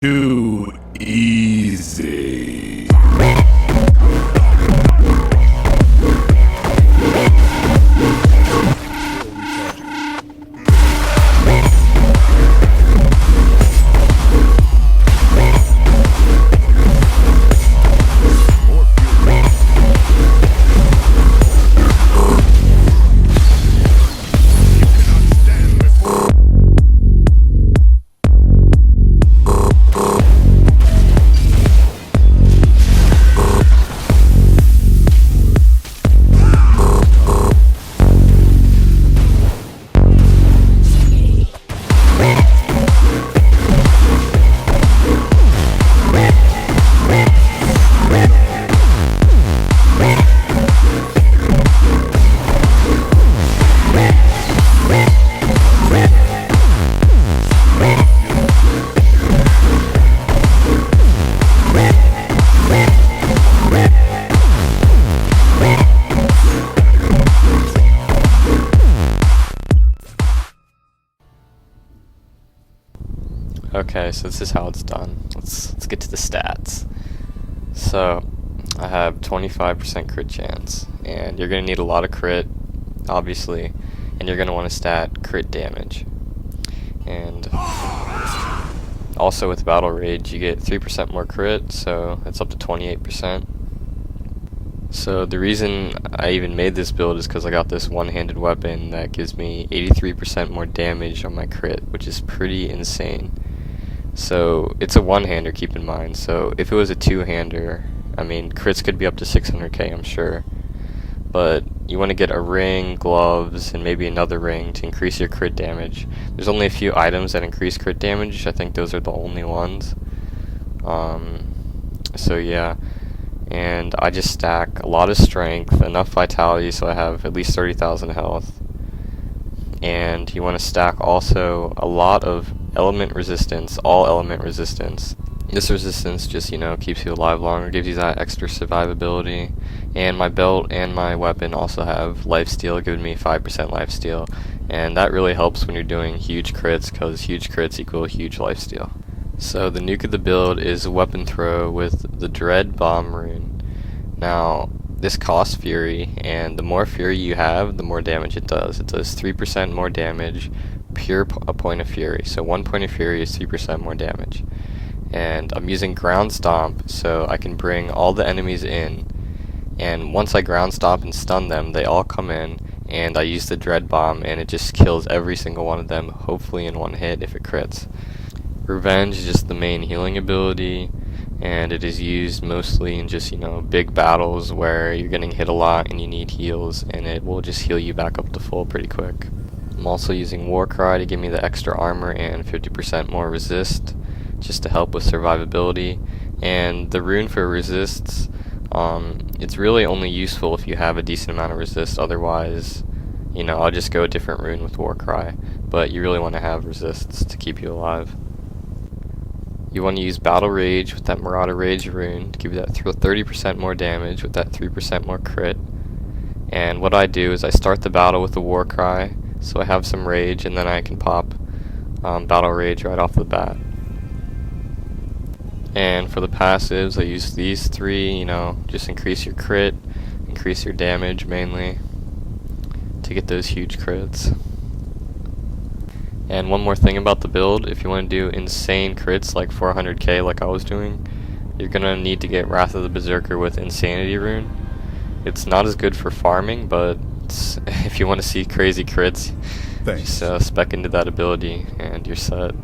Too easy. Okay, so this is how it's done. Let's get to the stats. So I have 25% crit chance, and you're gonna need a lot of crit, obviously, and you're gonna want to stat crit damage. And also with Battle Rage, you get 3% more crit, so it's up to 28%. So the reason I even made this build is because I got this one-handed weapon that gives me 83% more damage on my crit, which is pretty insane. So it's a one-hander, keep in mind. So if it was a two-hander, I mean, crits could be up to 600k, I'm sure. But you want to get a ring, gloves, and maybe another ring to increase your crit damage. There's only a few items that increase crit damage. I think those are the only ones. So yeah. And I just stack a lot of strength, enough vitality so I have at least 30,000 health. And you want to stack also a lot of element resistance, all element resistance. This resistance just, keeps you alive longer, gives you that extra survivability. And my belt and my weapon also have lifesteal, giving me 5% lifesteal. And that really helps when you're doing huge crits, because huge crits equal huge lifesteal. So the nuke of the build is a weapon throw with the Dread Bomb rune. Now, this costs Fury, and the more Fury you have, the more damage it does. It does 3% more damage per a point of Fury. So 1 point of Fury is 3% more damage. And I'm using Ground Stomp, so I can bring all the enemies in. And once I Ground Stomp and stun them, they all come in, and I use the Dread Bomb, and it just kills every single one of them, hopefully in one hit if it crits. Revenge is just the main healing ability, and it is used mostly in just, big battles where you're getting hit a lot and you need heals, and it will just heal you back up to full pretty quick. I'm also using Warcry to give me the extra armor and 50% more resist, just to help with survivability. And the rune for resists, it's really only useful if you have a decent amount of resist, otherwise, I'll just go a different rune with Warcry, but you really want to have resists to keep you alive. You want to use Battle Rage with that Marauder Rage rune to give you that 30% more damage with that 3% more crit. And what I do is I start the battle with the Warcry, so I have some rage, and then I can pop Battle Rage right off the bat. And for the passives, I use these three, just increase your crit, increase your damage mainly, to get those huge crits. And one more thing about the build, if you want to do insane crits like 400k like I was doing, you're going to need to get Wrath of the Berserker with Insanity rune. It's not as good for farming, but if you want to see crazy crits, just spec into that ability and you're set.